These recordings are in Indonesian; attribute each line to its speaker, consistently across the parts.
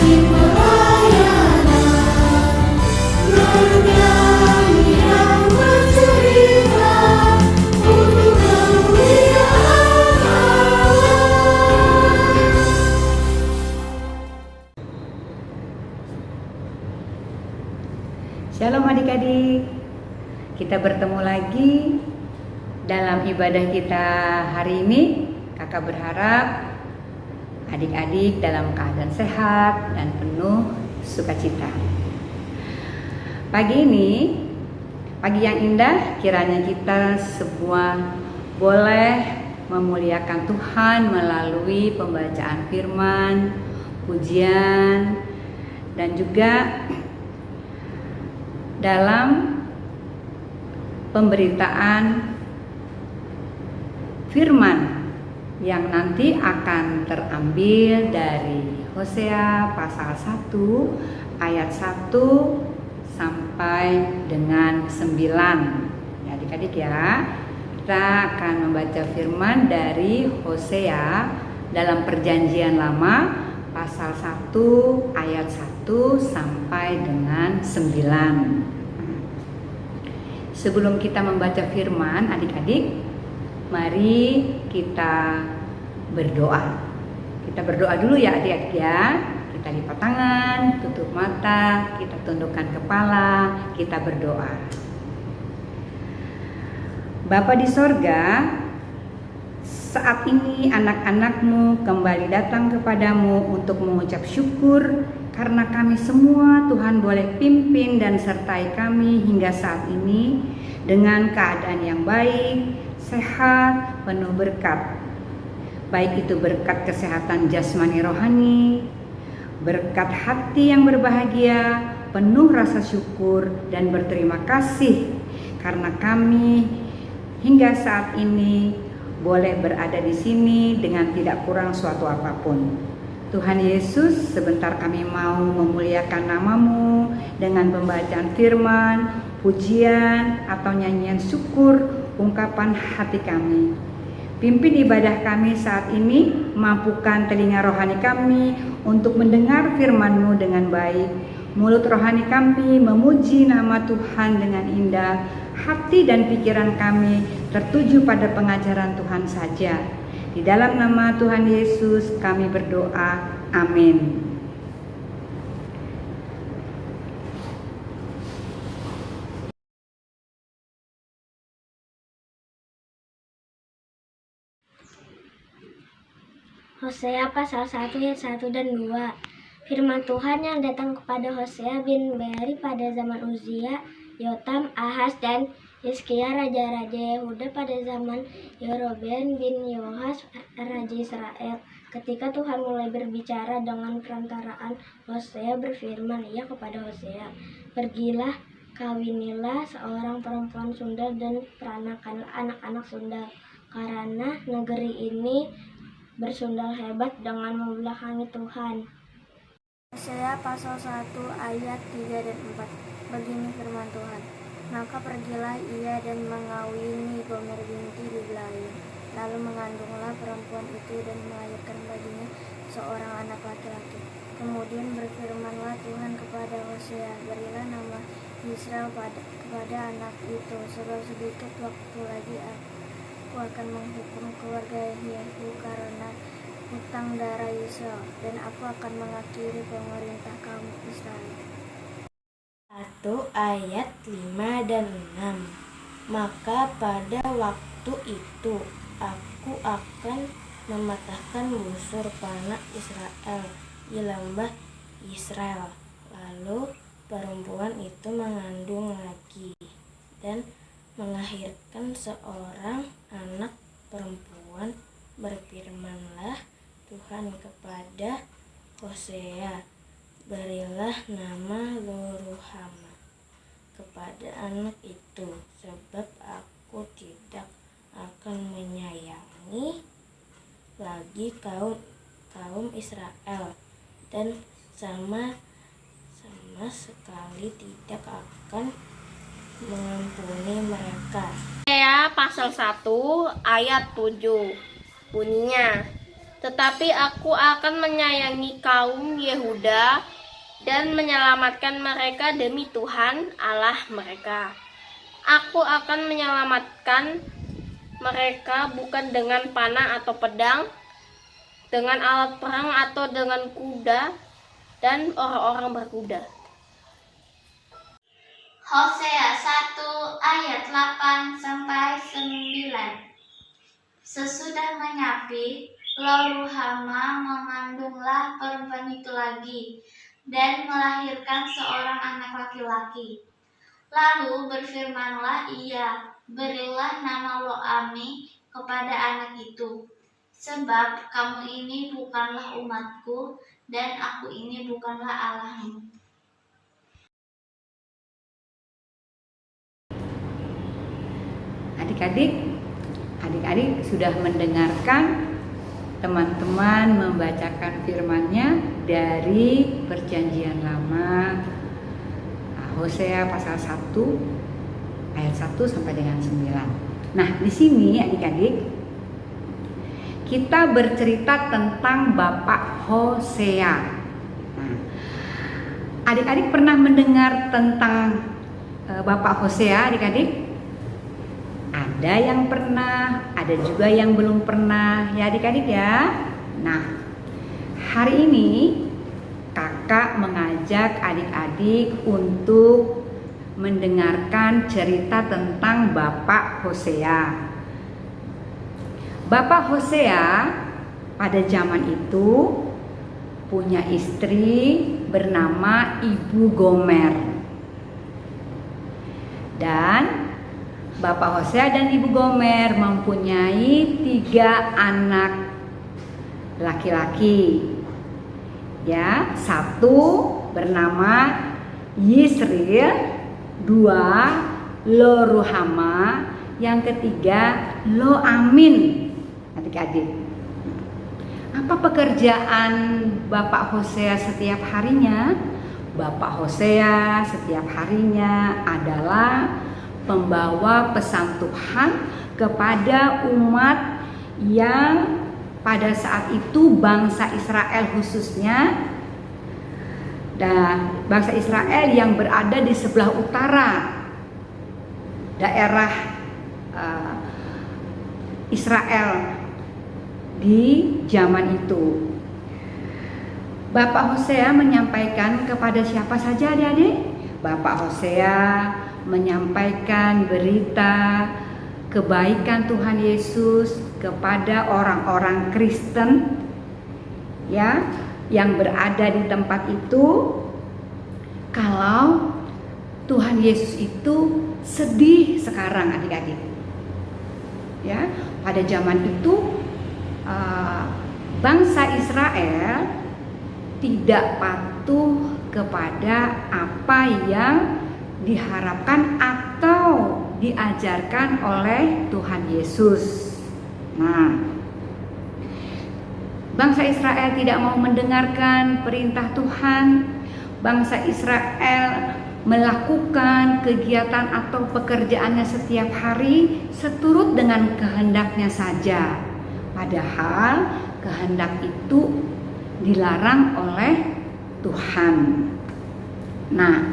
Speaker 1: Shalom adik-adik, kita bertemu lagi dalam ibadah kita hari ini. Kakak berharap adik-adik dalam keadaan sehat dan penuh sukacita. Pagi ini, pagi yang indah, kiranya kita semua boleh memuliakan Tuhan melalui pembacaan firman, pujian, dan juga dalam pemberitaan firman yang nanti akan terambil dari Hosea pasal 1 ayat 1 sampai dengan 9. Ya, adik-adik ya, kita akan membaca firman dari Hosea dalam Perjanjian Lama pasal 1 ayat 1 sampai dengan 9. Sebelum kita membaca firman, adik-adik, mari kita berdoa. Kita berdoa dulu ya adik-adik ya. Kita lipat tangan, tutup mata, kita tundukkan kepala, kita berdoa. Bapa di sorga, saat ini anak-anakmu kembali datang kepadamu untuk mengucap syukur karena kami semua Tuhan boleh pimpin dan sertai kami hingga saat ini dengan keadaan yang baik, sehat, penuh berkat. Baik itu berkat kesehatan jasmani rohani, berkat hati yang berbahagia, penuh rasa syukur dan berterima kasih karena kami hingga saat ini boleh berada di sini dengan tidak kurang suatu apapun. Tuhan Yesus, sebentar kami mau memuliakan nama-Mu dengan pembacaan firman, pujian, atau nyanyian syukur, ungkapan hati kami. Pimpin ibadah kami saat ini, mampukan telinga rohani kami untuk mendengar firman-Mu dengan baik. Mulut rohani kami memuji nama Tuhan dengan indah, hati dan pikiran kami tertuju pada pengajaran Tuhan saja. Di dalam nama Tuhan Yesus kami berdoa, amin.
Speaker 2: Hosea pasal 1 ayat 1 dan 2. Firman Tuhan yang datang kepada Hosea bin Beeri pada zaman Uzia, Yotam, Ahaz, dan Hizkia raja-raja Yehuda pada zaman Yerobeam bin Yohas raja Israel. Ketika Tuhan mulai berbicara dengan perantaraan Hosea berfirman ia kepada Hosea, "Pergilah, kawinilah seorang perempuan sundal dan peranakanlah anak-anak sundal, karena negeri ini bersundal hebat dengan membelakangi Tuhan." Hosea pasal 1 ayat 3 dan 4. Begini firman Tuhan, "Maka pergilah ia dan mengawini Gomer binti Diblaim, lalu mengandunglah perempuan itu dan melahirkan baginya seorang anak laki-laki. Kemudian berfirmanlah Tuhan kepada Hosea, berilah nama Israel kepada anak itu, sebab sedikit waktu lagi aku akan menghukum keluarga Yehu karena hutang darah Israel, dan aku akan mengakhiri pemerintah kaum Israel."
Speaker 3: 1 ayat 5 dan 6. Maka pada waktu itu aku akan mematahkan busur panah Israel di lembah Israel. Lalu perempuan itu mengandung lagi dan melahirkan seorang anak perempuan. Berfirmanlah Tuhan kepada Hosea, berilah nama Lo-ruhama kepada anak itu, sebab aku tidak akan menyayangi lagi kaum Israel, dan sama sekali tidak akan mengampuni mereka.
Speaker 4: Hosea pasal 1 ayat 7 bunyinya,
Speaker 3: tetapi aku akan menyayangi kaum Yehuda dan menyelamatkan mereka demi Tuhan Allah mereka. Aku akan menyelamatkan mereka bukan dengan panah atau pedang, dengan alat perang atau dengan kuda dan orang-orang berkuda.
Speaker 4: Hosea 1 ayat 8-9. Sesudah menyapi, Lo Ruhama mengandunglah perempuan itu lagi dan melahirkan seorang anak laki-laki. Lalu berfirmanlah ia, berilah nama Lo Ami kepada anak itu, sebab kamu ini bukanlah umatku dan aku ini bukanlah Allahmu.
Speaker 1: Adik-adik sudah mendengarkan teman-teman membacakan firman-Nya dari Perjanjian Lama, Hosea pasal 1 ayat 1 sampai dengan 9. Nah, di sini adik-adik kita bercerita tentang Bapak Hosea. Nah, adik-adik pernah mendengar tentang Bapak Hosea, adik-adik? Ada yang pernah, ada juga yang belum pernah, ya adik-adik ya. Nah, hari ini kakak mengajak adik-adik untuk mendengarkan cerita tentang Bapak Hosea. Bapak Hosea pada zaman itu punya istri bernama Ibu Gomer. Dan Bapak Hosea dan Ibu Gomer mempunyai 3 anak laki-laki. Ya, 1 bernama Yisril, 2 Lo Ruhama, yang ketiga Lo Amin. Adik-adik, apa pekerjaan Bapak Hosea setiap harinya? Bapak Hosea setiap harinya adalah membawa pesan Tuhan kepada umat yang pada saat itu bangsa Israel khususnya, dan bangsa Israel yang berada di sebelah utara daerah Israel di zaman itu. Bapak Hosea menyampaikan kepada siapa saja adik-adik? Bapak Hosea menyampaikan berita kebaikan Tuhan Yesus kepada orang-orang Kristen ya yang berada di tempat itu, kalau Tuhan Yesus itu sedih sekarang adik-adik. Ya, pada zaman itu bangsa Israel tidak patuh kepada apa yang diharapkan atau diajarkan oleh Tuhan Yesus. Nah, bangsa Israel tidak mau mendengarkan perintah Tuhan. Bangsa Israel melakukan kegiatan atau pekerjaannya setiap hari seturut dengan kehendaknya saja. Padahal kehendak itu dilarang oleh Tuhan. Nah,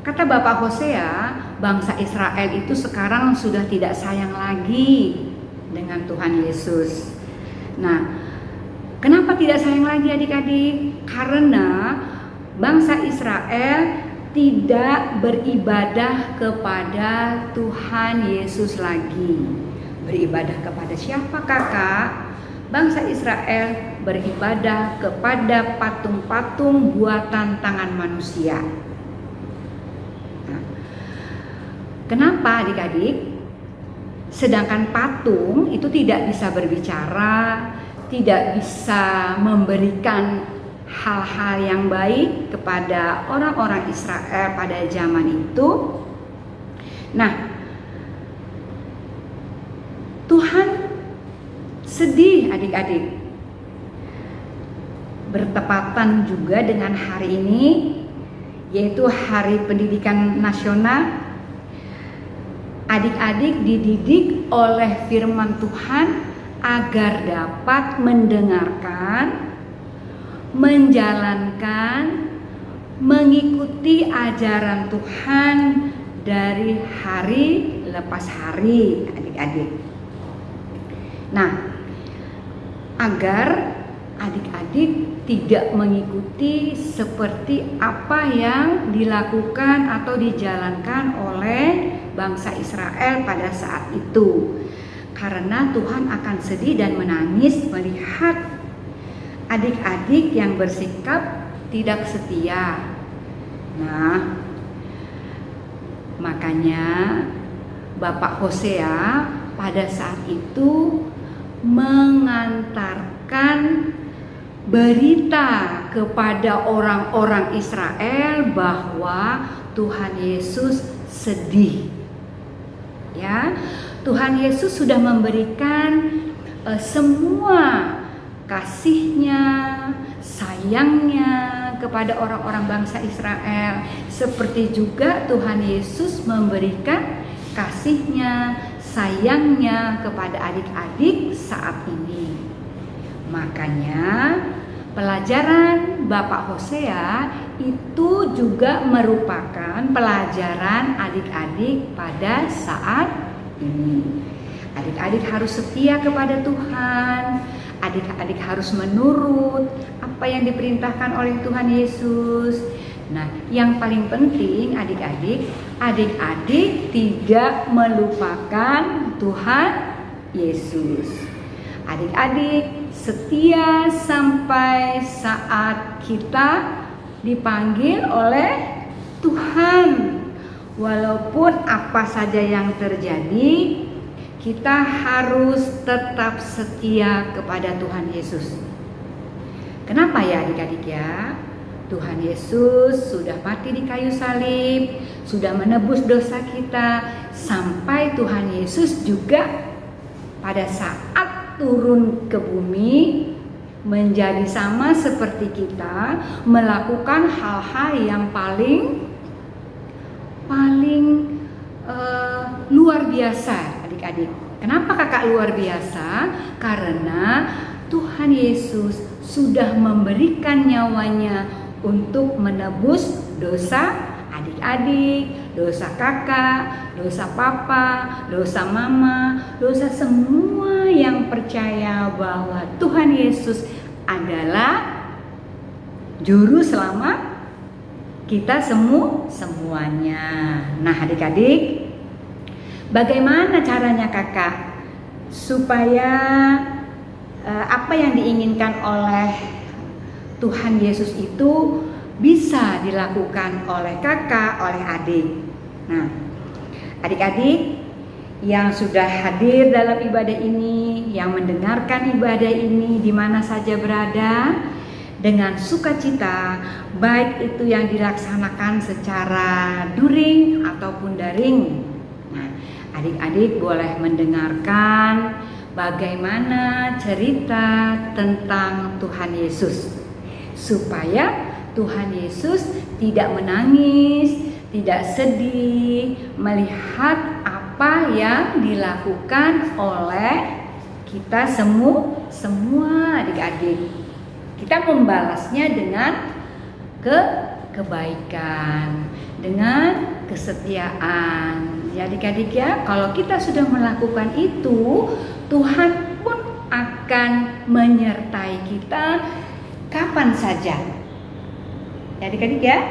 Speaker 1: kata Bapak Hosea, bangsa Israel itu sekarang sudah tidak sayang lagi dengan Tuhan Yesus. Nah, kenapa tidak sayang lagi adik-adik? Karena bangsa Israel tidak beribadah kepada Tuhan Yesus lagi. Beribadah kepada siapa kakak? Bangsa Israel beribadah kepada patung-patung buatan tangan manusia. Nah, kenapa adik-adik? Sedangkan patung itu tidak bisa berbicara, tidak bisa memberikan hal-hal yang baik kepada orang-orang Israel pada zaman itu. Nah, Tuhan sedih adik-adik. Bertepatan juga dengan hari ini, yaitu Hari Pendidikan Nasional. Adik-adik dididik oleh firman Tuhan agar dapat mendengarkan, menjalankan, mengikuti ajaran Tuhan dari hari lepas hari, adik-adik. Nah, agar adik-adik tidak mengikuti seperti apa yang dilakukan atau dijalankan oleh bangsa Israel pada saat itu. Karena Tuhan akan sedih dan menangis melihat adik-adik yang bersikap tidak setia. Nah, makanya Bapak Hosea pada saat itu mengantarkan berita kepada orang-orang Israel bahwa Tuhan Yesus sedih. Ya, Tuhan Yesus sudah memberikan semua kasih-Nya, sayangnya kepada orang-orang bangsa Israel, seperti juga Tuhan Yesus memberikan kasih-Nya, sayangnya kepada adik-adik saat ini. Makanya pelajaran Bapak Hosea itu juga merupakan pelajaran adik-adik pada saat ini. Adik-adik harus setia kepada Tuhan. Adik-adik harus menurut apa yang diperintahkan oleh Tuhan Yesus. Nah, yang paling penting adik-adik tidak melupakan Tuhan Yesus. Adik-adik setia sampai saat kita dipanggil oleh Tuhan. Walaupun apa saja yang terjadi, kita harus tetap setia kepada Tuhan Yesus. Kenapa ya adik-adik ya? Tuhan Yesus sudah mati di kayu salib, sudah menebus dosa kita, sampai Tuhan Yesus juga pada saat turun ke bumi menjadi sama seperti kita, melakukan hal-hal yang paling luar biasa adik-adik. Kenapa kakak luar biasa? Karena Tuhan Yesus sudah memberikan nyawanya untuk menebus dosa adik-adik, dosa kakak, dosa papa, dosa mama, dosa semua yang percaya bahwa Tuhan Yesus adalah juru selamat kita semuanya. Nah adik-adik, bagaimana caranya kakak supaya apa yang diinginkan oleh Tuhan Yesus itu bisa dilakukan oleh kakak, oleh adik? Nah, adik-adik yang sudah hadir dalam ibadah ini, yang mendengarkan ibadah ini di mana saja berada, dengan sukacita, baik itu yang dilaksanakan secara daring ataupun daring. Nah, adik-adik boleh mendengarkan bagaimana cerita tentang Tuhan Yesus, supaya Tuhan Yesus tidak menangis, tidak sedih melihat apa yang dilakukan oleh kita semua adik-adik. Kita membalasnya dengan kebaikan, dengan kesetiaan. Ya adik-adik ya, kalau kita sudah melakukan itu, Tuhan pun akan menyertai kita kapan saja. Ya adik-adik ya,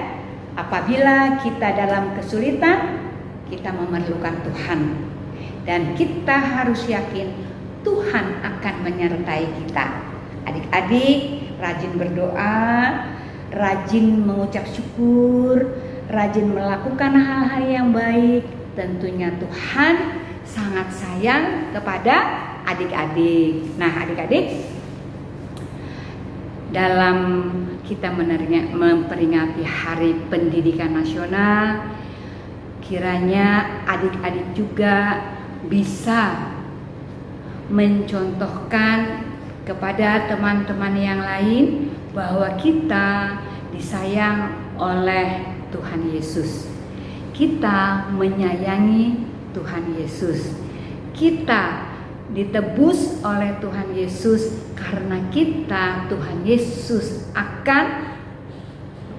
Speaker 1: apabila kita dalam kesulitan, kita memerlukan Tuhan. Dan kita harus yakin Tuhan akan menyertai kita. Adik-adik rajin berdoa, rajin mengucap syukur, rajin melakukan hal-hal yang baik. Tentunya Tuhan sangat sayang kepada adik-adik. Nah adik-adik, dalam kita memperingati Hari Pendidikan Nasional, kiranya adik-adik juga bisa mencontohkan kepada teman-teman yang lain bahwa kita disayang oleh Tuhan Yesus. Kita menyayangi Tuhan Yesus. Kita ditebus oleh Tuhan Yesus. Karena kita, Tuhan Yesus akan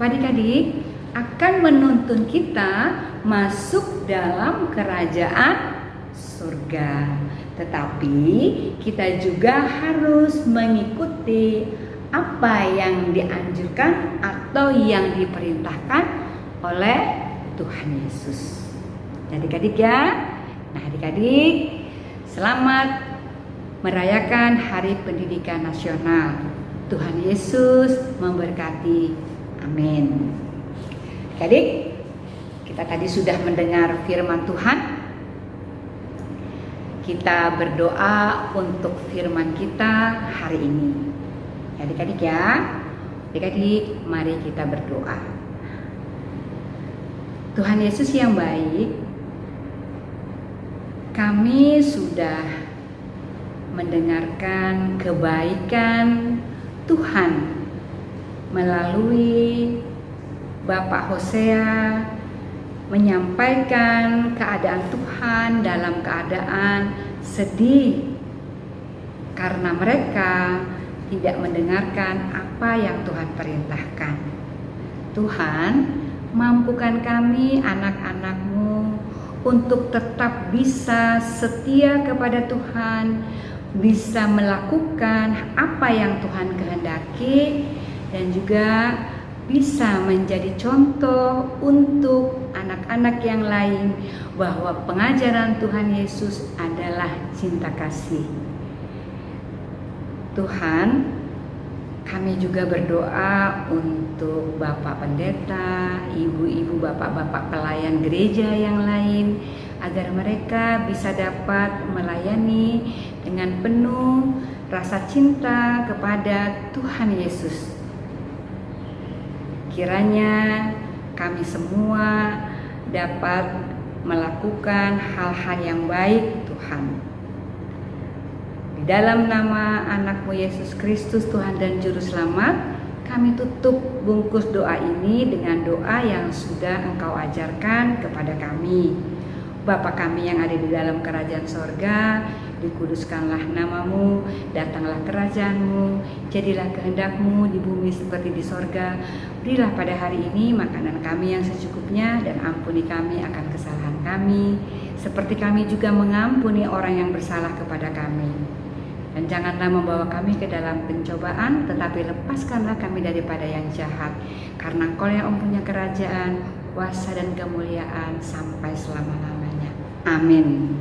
Speaker 1: adik-adik akan menuntun kita masuk dalam kerajaan surga. Tetapi kita juga harus mengikuti apa yang dianjurkan atau yang diperintahkan oleh Tuhan Yesus. Adik-adik ya. Nah, adik-adik, selamat merayakan Hari Pendidikan Nasional. Tuhan Yesus memberkati. Amin. Adik, kita tadi sudah mendengar firman Tuhan. Kita berdoa untuk firman kita hari ini. Adik-adik ya. Adik-adik, mari kita berdoa. Tuhan Yesus yang baik, kami sudah mendengarkan kebaikan Tuhan melalui Bapak Hosea menyampaikan keadaan Tuhan dalam keadaan sedih karena mereka tidak mendengarkan apa yang Tuhan perintahkan. Tuhan, mampukan kami anak-anak-Mu untuk tetap bisa setia kepada Tuhan, bisa melakukan apa yang Tuhan kehendaki, dan juga bisa menjadi contoh untuk anak-anak yang lain bahwa pengajaran Tuhan Yesus adalah cinta kasih. Tuhan, kami juga berdoa untuk Bapak Pendeta, ibu-ibu, bapak-bapak pelayan gereja yang lain, agar mereka bisa dapat melayani dengan penuh rasa cinta kepada Tuhan Yesus. Kiranya kami semua dapat melakukan hal-hal yang baik, Tuhan. Di dalam nama anak-Mu Yesus Kristus, Tuhan dan Juru Selamat, kami tutup bungkus doa ini dengan doa yang sudah Engkau ajarkan kepada kami. Bapa kami yang ada di dalam kerajaan sorga, dikuduskanlah nama-Mu, datanglah kerajaan-Mu, jadilah kehendak-Mu di bumi seperti di sorga. Berilah pada hari ini makanan kami yang secukupnya, dan ampuni kami akan kesalahan kami, seperti kami juga mengampuni orang yang bersalah kepada kami. Dan janganlah membawa kami ke dalam pencobaan, tetapi lepaskanlah kami daripada yang jahat. Karena Engkau yang mempunyai kerajaan, kuasa dan kemuliaan sampai selama-lamanya. Amin.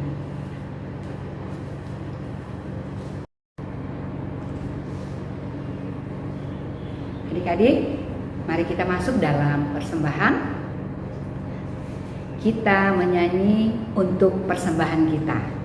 Speaker 1: Adik-adik, mari kita masuk dalam persembahan. Kita menyanyi untuk persembahan kita.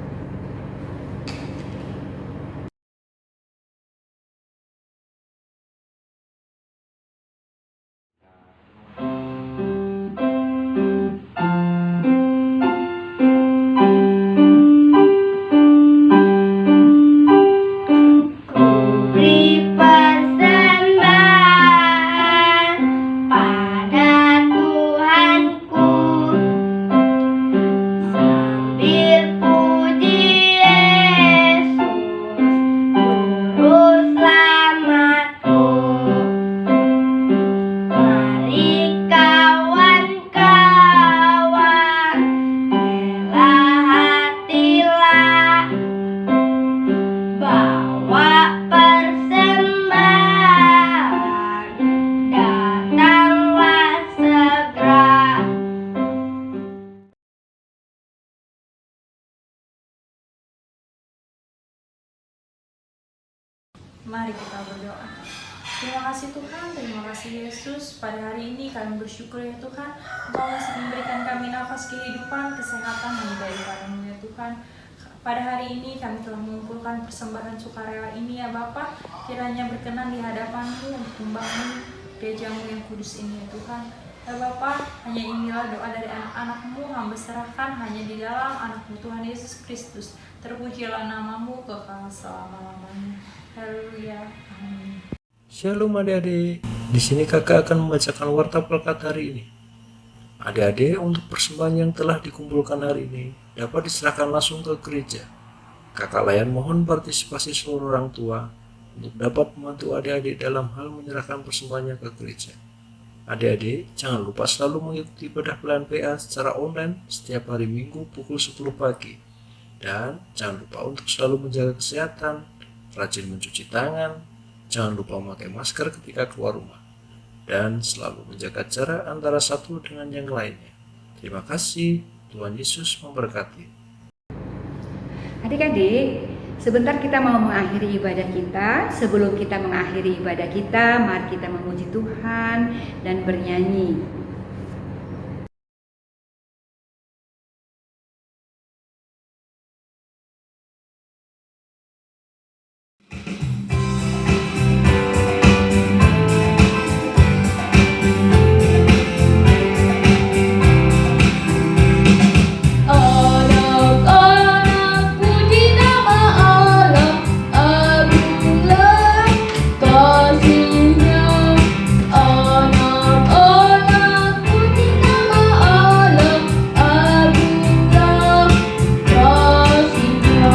Speaker 5: Mari kita berdoa. Terima kasih Tuhan, terima kasih Yesus. Pada hari ini kami bersyukur ya Tuhan, Engkau masih memberikan kami nafas kehidupan, kesehatan yang daripada-Mu ya Tuhan. Pada hari ini kami telah mengumpulkan persembahan sukarela ini ya Bapa. Kiranya berkenan di hadapan-Mu untuk membangun gereja-Mu yang kudus ini ya Tuhan. Ya Bapa, hanya inilah doa dari anak-anak-Mu, hamba serahkan hanya di dalam anak-Mu Tuhan Yesus Kristus. Terpujilah nama-Mu kekal selama-lamanya. Haleluya. Amin.
Speaker 6: Shalom adik-adik. Di sini kakak akan membacakan warta Pelkat hari ini. Adik-adik, untuk persembahan yang telah dikumpulkan hari ini dapat diserahkan langsung ke gereja. Kakak Layan mohon partisipasi seluruh orang tua untuk dapat membantu adik-adik dalam hal menyerahkan persembahannya ke gereja. Adik-adik, jangan lupa selalu mengikuti ibadah pelayan PA secara online setiap hari Minggu pukul 10 pagi. Dan jangan lupa untuk selalu menjaga kesehatan, rajin mencuci tangan, jangan lupa memakai masker ketika keluar rumah, dan selalu menjaga jarak antara satu dengan yang lainnya. Terima kasih, Tuhan Yesus memberkati.
Speaker 1: Adik-adik, sebentar kita mau mengakhiri ibadah kita. Sebelum kita mengakhiri ibadah kita, mari kita memuji Tuhan dan bernyanyi.
Speaker 7: Anak-anak puji nama Allah, agunglah kasih-Nya. Anak-anak puji nama Allah, agunglah kasih-Nya.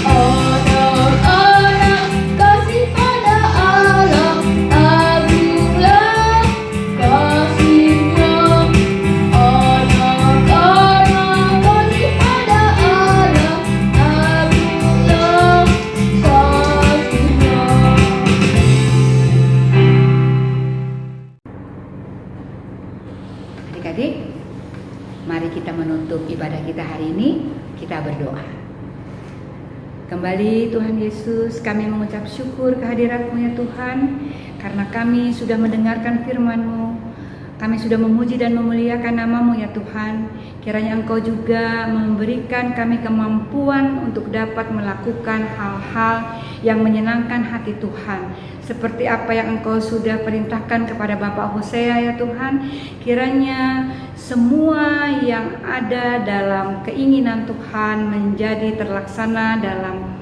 Speaker 7: Anak-anak kasih pada Allah, agunglah kasih-Nya. Anak-anak kasih pada Allah, agunglah kasih-Nya.
Speaker 1: Adik-adik, mari kita menutup ibadah kita hari ini. Kita berdoa. Kembali Tuhan Yesus, kami mengucap syukur kehadirat-Mu ya Tuhan, karena kami sudah mendengarkan firman-Mu, kami sudah memuji dan memuliakan nama-Mu ya Tuhan. Kiranya Engkau juga memberikan kami kemampuan untuk dapat melakukan hal-hal yang menyenangkan hati Tuhan, seperti apa yang Engkau sudah perintahkan kepada Bapak Hosea ya Tuhan. Kiranya semua yang ada dalam keinginan Tuhan menjadi terlaksana dalam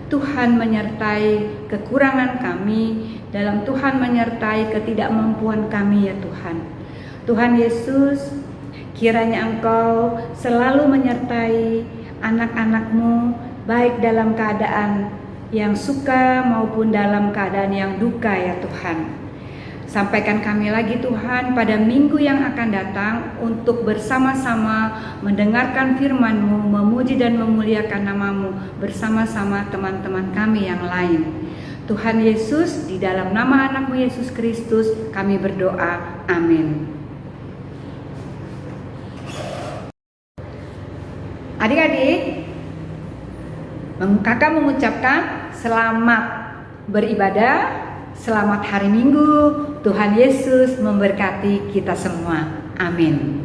Speaker 1: Tuhan menyertai kekurangan kami, dalam Tuhan menyertai ketidakmampuan kami ya Tuhan. Tuhan Yesus, kiranya Engkau selalu menyertai anak-anak-Mu, baik dalam keadaan yang suka maupun dalam keadaan yang duka ya Tuhan. Sampaikan kami lagi Tuhan pada minggu yang akan datang untuk bersama-sama mendengarkan firman-Mu, memuji dan memuliakan nama-Mu bersama-sama teman-teman kami yang lain. Tuhan Yesus, di dalam nama anak-Mu Yesus Kristus kami berdoa, amin. Adik-adik, kakak mengucapkan selamat beribadah, selamat hari Minggu. Tuhan Yesus memberkati kita semua. Amin.